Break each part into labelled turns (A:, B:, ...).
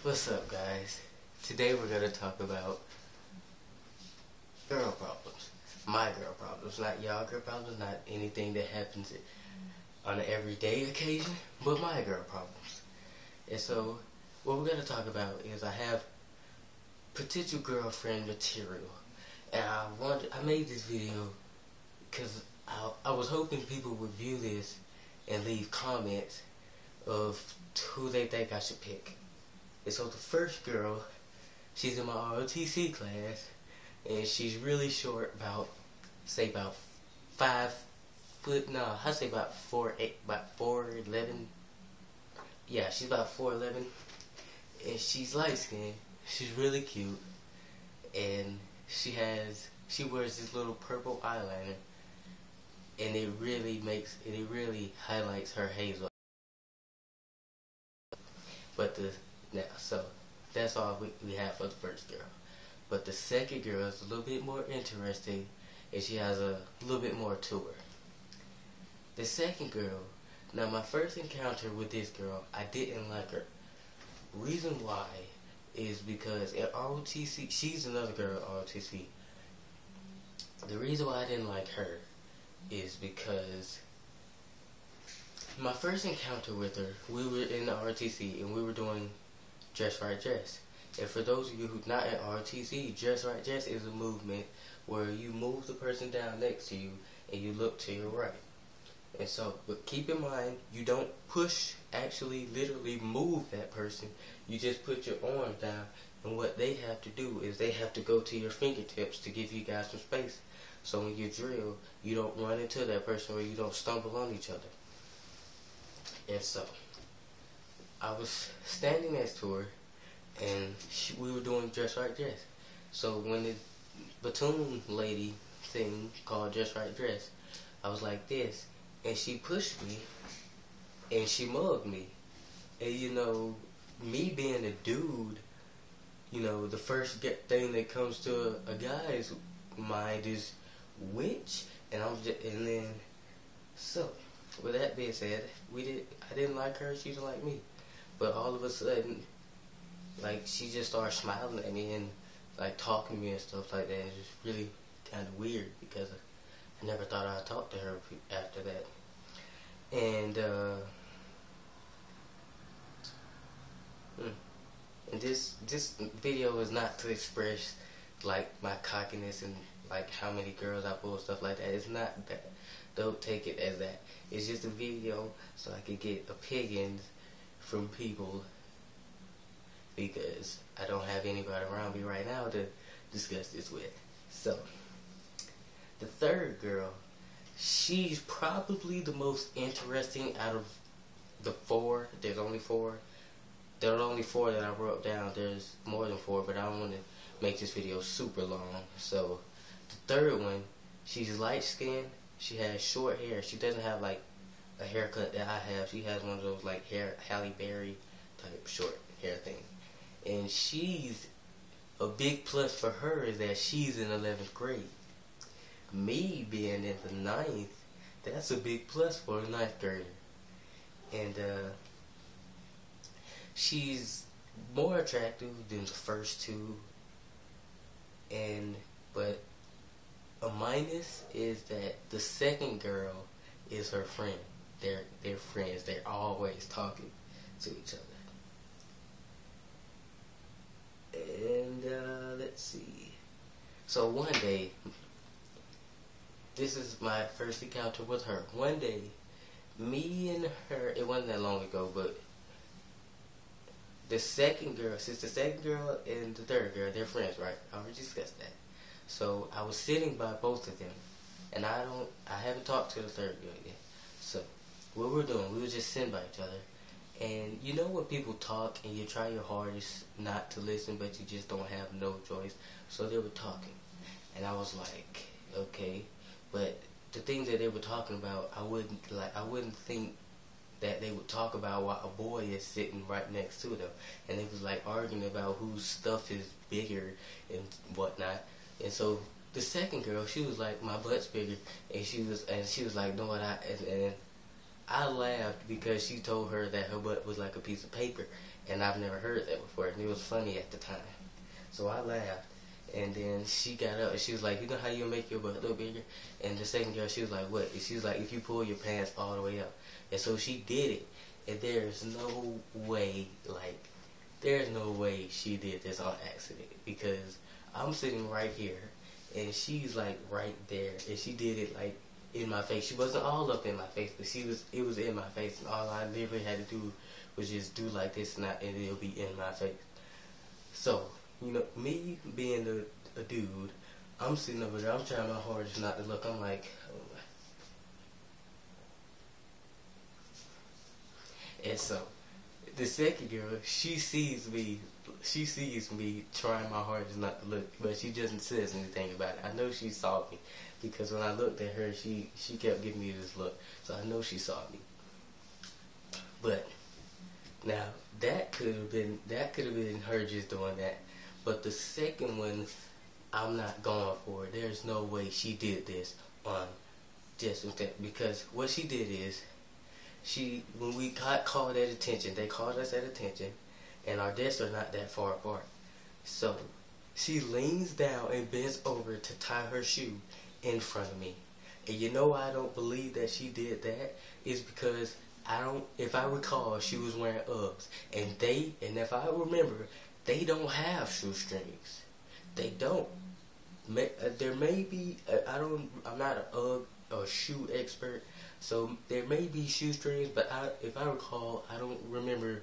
A: What's up, guys? Today we're going to talk about girl problems. My girl problems, not y'all girl problems, not anything that happens on an everyday occasion, but my girl problems. And so, what we're going to talk about is I have potential girlfriend material. And I made this video because I was hoping people would view this and leave comments of who they think I should pick. And so the first girl, she's in my ROTC class, and she's really short, about 5 foot, I say about 4'8", about 4'11". Yeah, she's about 4'11", and she's light skinned. She's really cute, and she wears this little purple eyeliner, and it really highlights her hazel. So that's all we have for the first girl. But the second girl is a little bit more interesting, and she has a little bit more to her. The second girl, now my first encounter with this girl, I didn't like her. Reason why is because at ROTC, she's another girl at ROTC. The reason why I didn't like her is because my first encounter with her, we were in the ROTC and we were doing Dress Right Dress. And for those of you who not in ROTC, Dress Right Dress is a movement where you move the person down next to you and you look to your right. And so, but keep in mind, you don't actually literally move that person. You just put your arms down, and what they have to do is they have to go to your fingertips to give you guys some space. So when you drill, you don't run into that person or you don't stumble on each other. And so, I was standing next to her, and we were doing Dress Right Dress. So when the platoon lady thing called Dress Right Dress, I was like this, and she pushed me, and she mugged me. And you know, me being a dude, you know, the first thing that comes to a guy's mind is which, so with that being said, I didn't like her, she didn't like me. But all of a sudden, like, she just started smiling at me and like talking to me and stuff like that. It's just really kind of weird because I never thought I'd talk to her after that. And this video is not to express like my cockiness and like how many girls I pull and stuff like that. It's not that. Don't take it as that. It's just a video so I can get opinions from people because I don't have anybody around me right now to discuss this with. So, the third girl, she's probably the most interesting out of the 4. There's only 4. There are only 4 that I wrote down. There's more than 4, but I don't want to make this video super long. So, the third one, she's light skinned. She has short hair. She doesn't have like a haircut that I have. She has one of those like Halle Berry type short hair thing. And she's a big plus for her is that she's in 11th grade. Me being in the 9th, that's a big plus for a 9th grader. And she's more attractive than the first 2. But a minus is that the second girl is her friend. They're friends. They're always talking to each other. And let's see. So one day, this is my first encounter with her. One day, me and her, it wasn't that long ago, but the second girl, since the second girl and the third girl, they're friends, right? I already discussed that. So I was sitting by both of them, and I haven't talked to the third girl yet. So what we were just sitting by each other, and you know when people talk and you try your hardest not to listen, but you just don't have no choice. So they were talking, and I was like, okay, but the things that they were talking about, I wouldn't think that they would talk about while a boy is sitting right next to them, and they was like arguing about whose stuff is bigger and whatnot. And so the second girl, she was like, my butt's bigger, and she was like, no, I laughed because she told her that her butt was like a piece of paper, and I've never heard that before, and it was funny at the time. So I laughed, and then she got up and she was like, you know how you make your butt look bigger? And the second girl, she was like, what? And she was like, if you pull your pants all the way up. And so she did it, and there's no way, there's no way she did this on accident, because I'm sitting right here, and she's like right there, and she did it like in my face. She wasn't all up in my face, but it was in my face, and all I literally had to do was just do like this, and it'll be in my face. So, you know, me being a dude, I'm sitting over there, I'm trying my hardest not to look. I'm like, oh my. And so, the second girl, she sees me trying my hardest not to look, but she doesn't says anything about it. I know she saw me, because when I looked at her, she kept giving me this look, so I know she saw me. But now that could have been her just doing that. But the second one, I'm not going for it. There's no way she did this on just with that, because what she did is, when we got called at attention, they called us at attention, and our desks are not that far apart. So she leans down and bends over to tie her shoe in front of me. And you know why I don't believe that she did that? Is because if I recall, she was wearing Uggs, and if I remember, they don't have shoestrings. They don't. There may be, I'm not an Ugg or shoe expert, so there may be shoestrings, but if I recall, I don't remember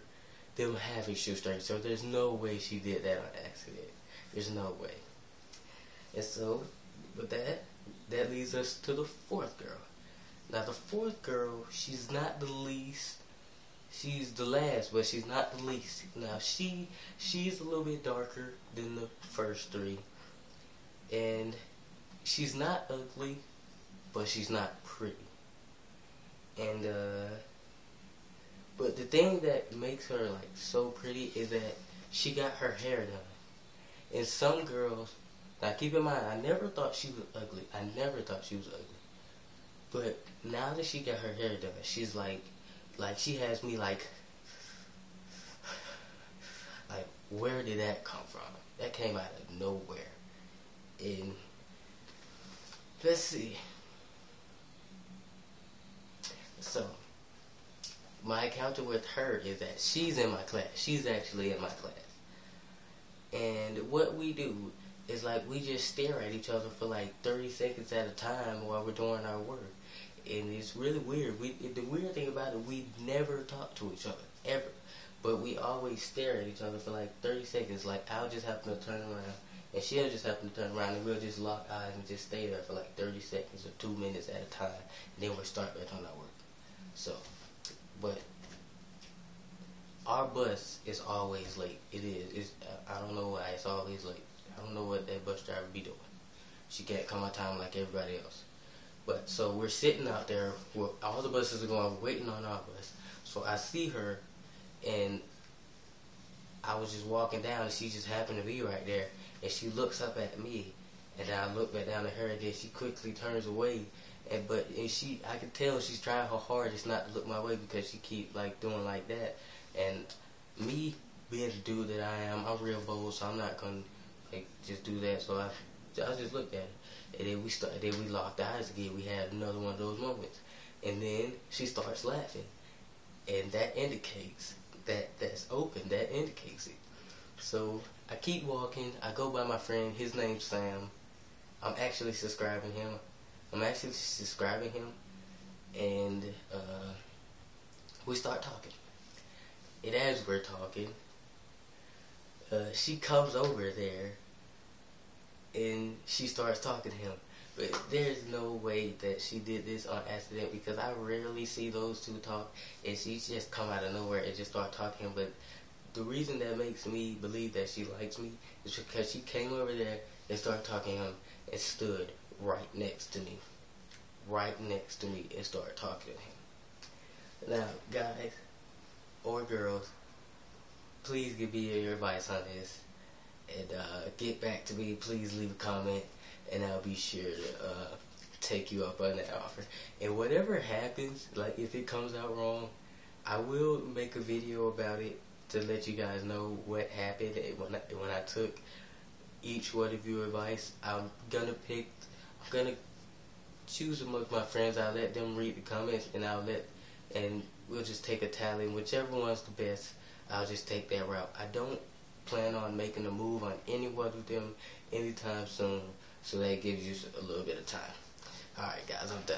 A: them having shoestrings, so there's no way she did that on accident. There's no way. And so, with that leads us to the fourth girl. Now, the fourth girl, she's not the least. She's the last, but she's not the least. Now, she's a little bit darker than the first three. And she's not ugly, but she's not pretty. And, but the thing that makes her, like, so pretty is that she got her hair done. And some girls, now keep in mind, I never thought she was ugly. I never thought she was ugly. But now that she got her hair done, she's like she has me like, where did that come from? That came out of nowhere. And let's see. So, my encounter with her is that she's in my class. She's actually in my class. And what we do is we just stare at each other for 30 seconds at a time while we're doing our work. And it's really weird. The weird thing about it, we never talk to each other, ever. But we always stare at each other for 30 seconds. I'll just happen to turn around, and she'll just happen to turn around, and we'll just lock eyes and just stay there for 30 seconds or 2 minutes at a time. And then we'll start back on our work. So, but our bus is always late. It is. I don't know why it's always late. I don't know what that bus driver be doing. She can't come on time like everybody else. But so we're sitting out there, all the buses are going, waiting on our bus. So I see her, and I was just walking down, and she just happened to be right there. And she looks up at me, and then I look back down at her, and then she quickly turns away. I could tell she's trying her hardest not to look my way, because she keep doing like that. And me being the dude that I am, I'm real bold, so I'm not gonna just do that. So I just looked at her. And then we locked eyes again. We had another one of those moments. And then she starts laughing. And that indicates that's open. That indicates it. So I keep walking. I go by my friend. His name's Sam. I'm actually subscribing him. And we start talking. And as we're talking, she comes over there, and she starts talking to him. But there's no way that she did this on accident, because I rarely see those two talk, and she just come out of nowhere and just start talking. But the reason that makes me believe that she likes me is because she came over there and started talking to him and stood right next to me. And started talking to him. Now, guys or girls, please give me your advice on this. And get back to me. Please leave a comment, and I'll be sure to take you up on that offer. And whatever happens, like if it comes out wrong, I will make a video about it to let you guys know what happened when I took each one of your advice. I'm gonna choose amongst my friends. I'll let them read the comments, and we'll just take a tally, and whichever one's the best, I'll just take that route. I don't plan on making a move on any one of them anytime soon, so that gives you a little bit of time. Alright guys, I'm done.